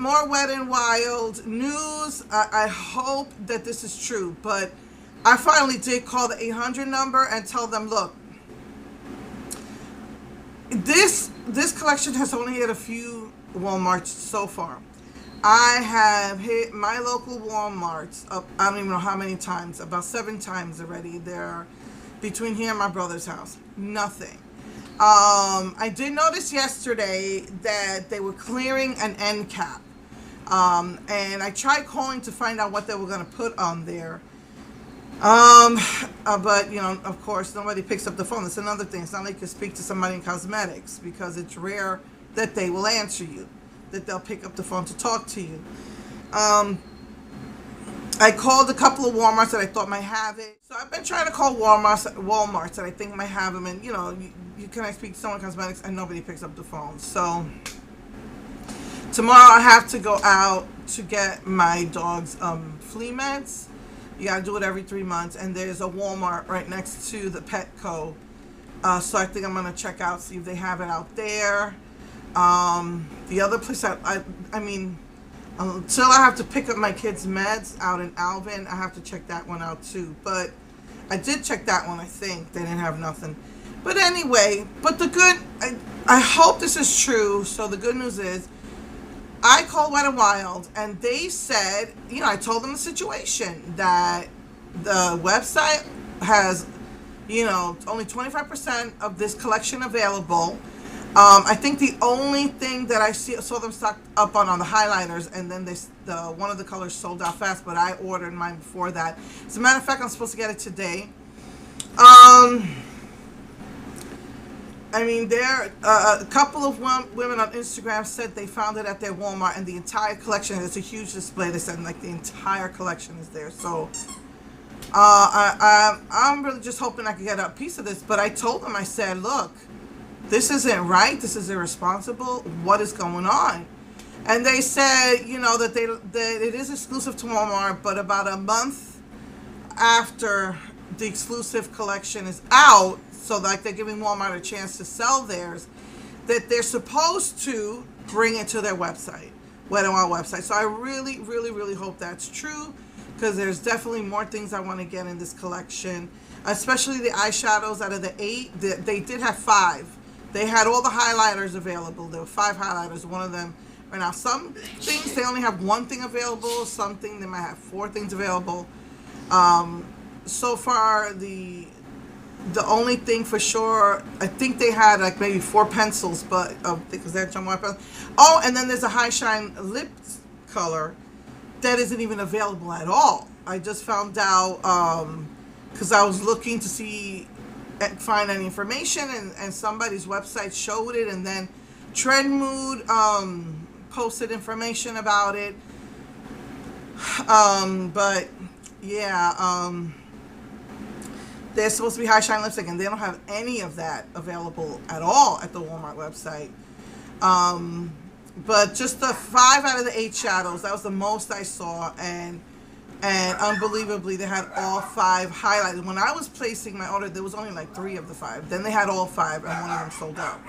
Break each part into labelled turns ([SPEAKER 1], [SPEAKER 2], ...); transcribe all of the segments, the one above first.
[SPEAKER 1] more Wet and Wild news. I hope that this is true, but I finally did call the 800 number and tell them, look, this collection has only hit a few Walmarts so far. I have hit my local Walmarts up, I don't even know how many times, about 7 times already. They're between here and my brother's house. Nothing. I did notice yesterday that they were clearing an end cap. And I tried calling to find out what they were going to put on there. But, you know, of course, nobody picks up the phone. That's another thing. It's not like you can speak to somebody in cosmetics, because it's rare that they will answer you, that they'll pick up the phone to talk to you. I called a couple of Walmarts that I thought might have it. So I've been trying to call Walmarts that I think might have them. And, you know, you can speak to someone in cosmetics and nobody picks up the phone. So tomorrow I have to go out to get my dog's flea meds. You got to do it every 3 months. And there's a Walmart right next to the Petco. So I think I'm going to check out, see if they have it out there. The other place, I mean, until I have to pick up my kids' meds out in Alvin, I have to check that one out too. But I did check that one, I think. They didn't have nothing. But anyway, but I hope this is true. So the good news is, I called Wet n Wild and they said, you know, I told them the situation, that the website has, you know, only 25% of this collection available. I think the only thing that I saw them stocked up on the highlighters, and then one of the colors sold out fast, but I ordered mine before that. As a matter of fact, I'm supposed to get it today. I mean, there a couple of women on Instagram said they found it at their Walmart, and the entire collection, it's a huge display. They said like the entire collection is there. So I'm really just hoping I can get a piece of this. But I told them, I said, look, this isn't right. This is irresponsible. What is going on? And they said, you know, that it is exclusive to Walmart, but about a month after the exclusive collection is out, so like they're giving Walmart a chance to sell theirs, that they're supposed to bring it to their website, Wet n Wild website. So I really, really, really hope that's true, because there's definitely more things I want to get in this collection, especially the eyeshadows. Out of the 8, they did have 5. They had all the highlighters available. There were 5 highlighters. One of them right now. Some things they only have 1 thing available. Something they might have 4 things available. So far, the only thing for sure, I think they had like maybe 4 pencils, but because they're jumbo pencils. Oh, and then there's a high shine lip color that isn't even available at all. I just found out because I was looking to find any information, and somebody's website showed it, and then Trendmood posted information about it. But yeah, they're supposed to be high shine lipstick, and they don't have any of that available at all at the Walmart website. But just the 5 out of the 8 shadows, that was the most I saw, and unbelievably, they had all 5 highlighted. When I was placing my order, there was only like 3 of the 5. Then they had all 5, and one of them sold out.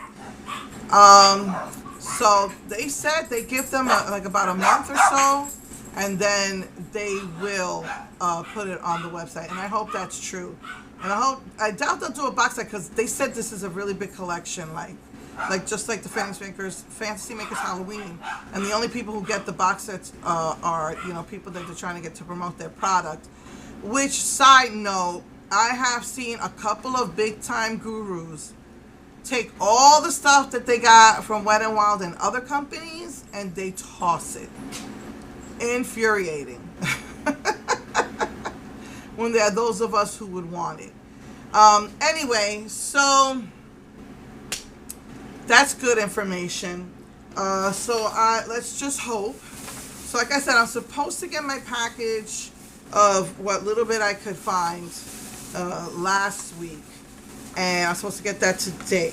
[SPEAKER 1] So they said they give them like about a month or so, and then they will put it on the website. And I hope that's true. And I doubt they'll do a box set, because they said this is a really big collection, like just like the Fantasy Makers Halloween. And the only people who get the box sets are, you know, people that they're trying to get to promote their product. Which, side note, I have seen a couple of big time gurus take all the stuff that they got from Wet n Wild and other companies, and they toss it. Infuriating. When there are those of us who would want it. Anyway, so that's good information. So let's just hope. So like I said, I'm supposed to get my package of what little bit I could find last week, and I'm supposed to get that today.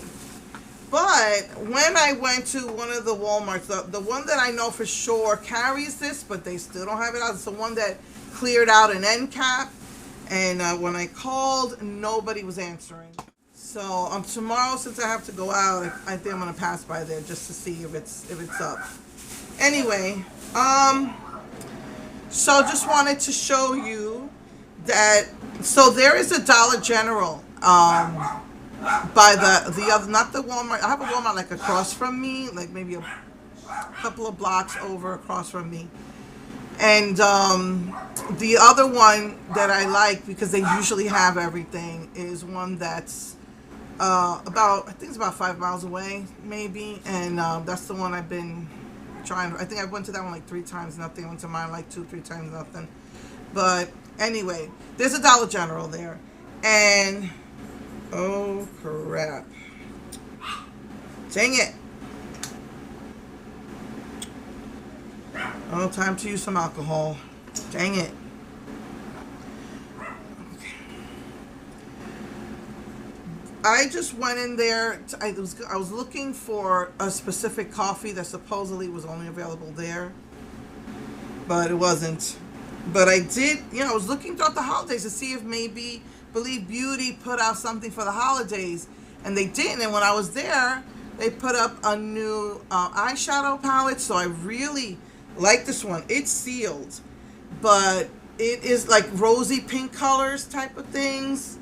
[SPEAKER 1] But when I went to one of the Walmarts, the one that I know for sure carries this, but they still don't have it out, it's the one that cleared out an end cap. And when I called, nobody was answering. So tomorrow, since I have to go out, I think I'm gonna pass by there just to see if it's up. Anyway, so just wanted to show you that. So there is a Dollar General by the other, not the Walmart. I have a Walmart like across from me, like maybe a couple of blocks over across from me. And the other one that I like, because they usually have everything, is one that's about, I think it's about 5 miles away, maybe. And that's the one I've been trying. I think I went to that one like 3 times, nothing. I went to mine like 2-3 times, nothing. But anyway, there's a Dollar General there. And, oh crap. Dang it. Oh, time to use some alcohol. Dang it. Okay. I just went in there. I was looking for a specific coffee that supposedly was only available there, but it wasn't. But I did, I was looking throughout the holidays to see if maybe Believe Beauty put out something for the holidays, and they didn't. And when I was there, they put up a new eyeshadow palette, so I really like this one. It's sealed, but it is like rosy pink colors type of things.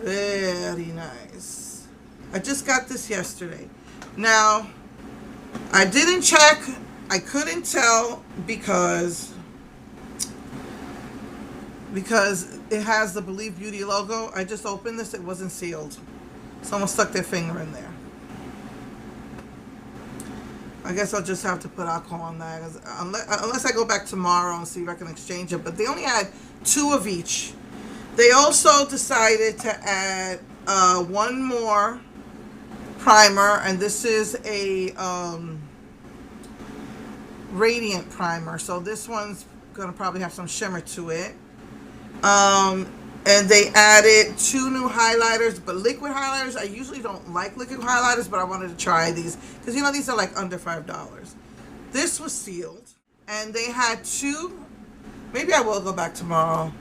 [SPEAKER 1] Very nice. I just got this yesterday. Now, I didn't check. I couldn't tell because it has the Believe Beauty logo. I just opened this. It wasn't sealed. Someone stuck their finger in there. I guess I'll just have to put alcohol on that, unless I go back tomorrow and see if I can exchange it. But they only had 2 of each. They also decided to add one more primer, and this is a radiant primer. So this one's going to probably have some shimmer to it. And they added 2 new highlighters, but liquid highlighters. I usually don't like liquid highlighters, but I wanted to try these because these are like under $5. This was sealed, and they had 2. Maybe I will go back tomorrow.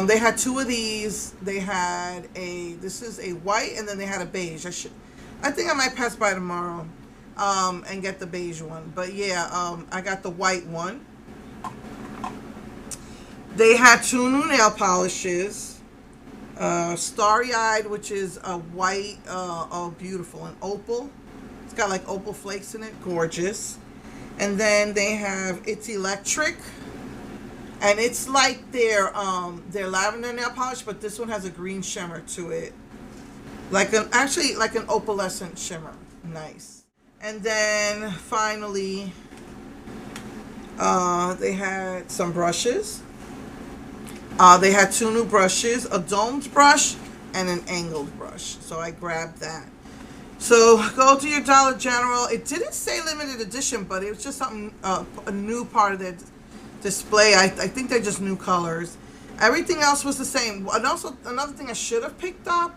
[SPEAKER 1] They had 2 of these. They had this is a white, and then they had a beige. I think I might pass by tomorrow and get the beige one. But yeah, I got the white one. They had 2 new nail polishes. Starry Eyed, which is a white, oh beautiful, an opal. It's got like opal flakes in it, gorgeous. And then they have It's Electric, and it's like their lavender nail polish, but this one has a green shimmer to it, actually like an opalescent shimmer. Nice. And then finally, they had some brushes. They had 2 new brushes, a domed brush and an angled brush. So I grabbed that. So go to your Dollar General. It didn't say limited edition, but it was just something, a new part of their display. I think they're just new colors. Everything else was the same. And also, another thing I should have picked up,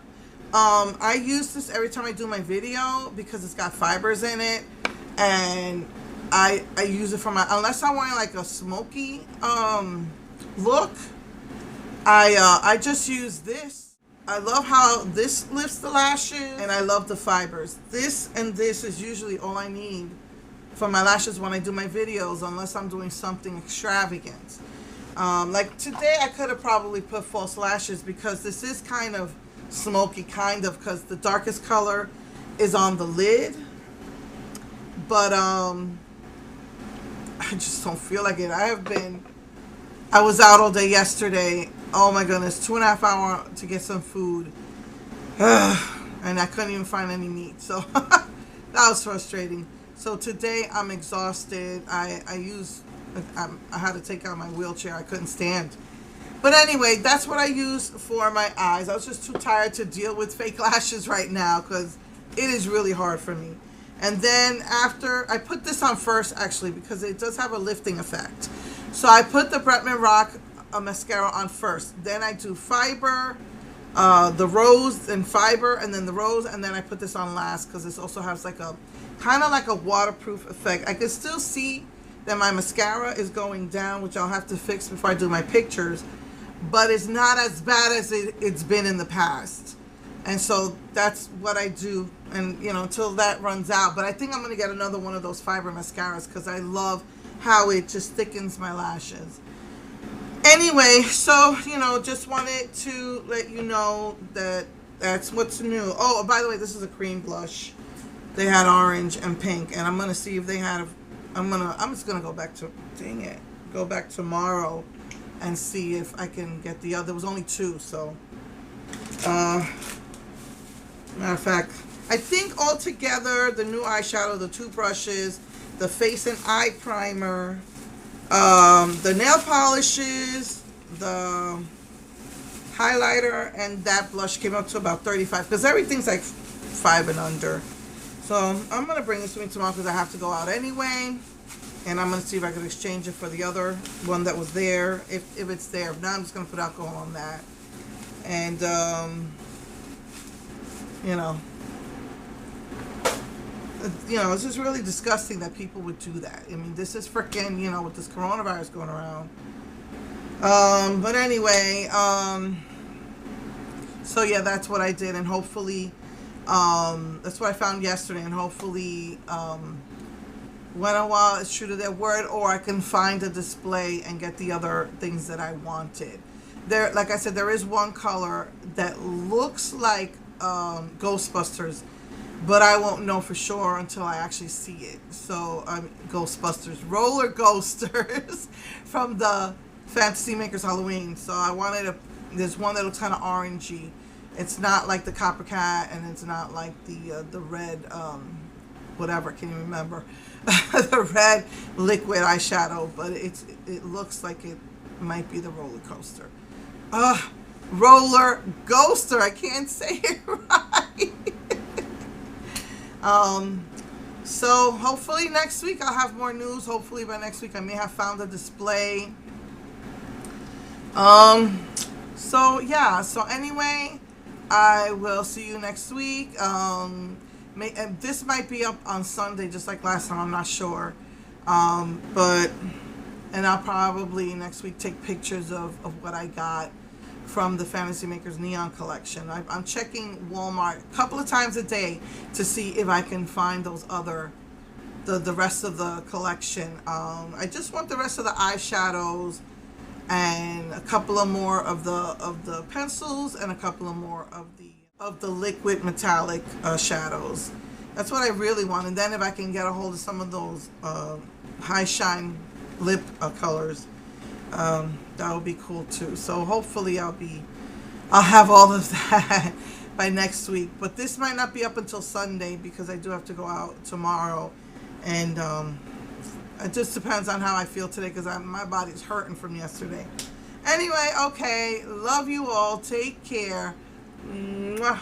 [SPEAKER 1] I use this every time I do my video because it's got fibers in it. And I use it for unless I want like a smoky look, I just use this. I love how this lifts the lashes, and I love the fibers. This and this is usually all I need for my lashes when I do my videos, unless I'm doing something extravagant. Like today, I could have probably put false lashes because this is kind of smoky, because the darkest color is on the lid. But I just don't feel like it. I was out all day yesterday. Oh my goodness, 2.5 hours to get some food. And I couldn't even find any meat. So that was frustrating. So today I'm exhausted. I had to take out my wheelchair. I couldn't stand. But anyway, that's what I use for my eyes. I was just too tired to deal with fake lashes right now because it is really hard for me. And then after, I put this on first actually because it does have a lifting effect. So I put the Bretman Rock mascara on first. Then I do fiber, the rose and fiber, and then the rose, and then I put this on last because this also has like a kind of like a waterproof effect. I can still see that my mascara is going down, which I'll have to fix before I do my pictures, but it's not as bad as it's been in the past. And so that's what I do, and until that runs out. But I think I'm gonna get another one of those fiber mascaras because I love how it just thickens my lashes. Anyway, so just wanted to let you know that that's what's new. Oh, by the way, this is a cream blush. They had orange and pink, and I'm gonna see if they had. I'm just gonna go back to. Dang it, go back tomorrow, and see if I can get the other. There was only two, so. Matter of fact, I think altogether the new eyeshadow, the two brushes, the face and eye primer, the nail polishes, the highlighter, and that blush came up to about 35 because everything's like 5 and under. So I'm gonna bring this to me tomorrow because I have to go out anyway, and I'm gonna see if I can exchange it for the other one that was there if it's there. If not, I'm just gonna put alcohol on that, and it's just really disgusting that people would do that. I mean, this is freaking, with this coronavirus going around. But anyway, so yeah, that's what I did, and hopefully, that's what I found yesterday, and hopefully, when a while it's true to their word, or I can find a display and get the other things that I wanted. There, like I said, there is one color that looks like Ghostbusters, but I won't know for sure until I actually see it. So Ghostbusters roller coasters from the Fantasy Makers Halloween. So I wanted there's one that looks kind of orangey. It's not like the Coppercat, and it's not like the red whatever, can't even remember the red liquid eyeshadow, but it looks like it might be the roller coaster. Roller Ghoster. I can't say it right. So hopefully next week I'll have more news. Hopefully by next week I may have found a display. So yeah. So anyway, I will see you next week. This might be up on Sunday, just like last time. I'm not sure. And I'll probably next week take pictures of what I got from the Fantasy Makers Neon collection. I'm checking Walmart a couple of times a day to see if I can find those the rest of the collection. I just want the rest of the eyeshadows and a couple of more of the pencils and a couple of more of the liquid metallic shadows. That's what I really want. And then if I can get a hold of some of those high shine lip colors, that would be cool too. So hopefully I'll have all of that by next week. But this might not be up until Sunday because I do have to go out tomorrow, and it just depends on how I feel today because my body's hurting from yesterday. Anyway, okay, love you all. Take care. Mwah.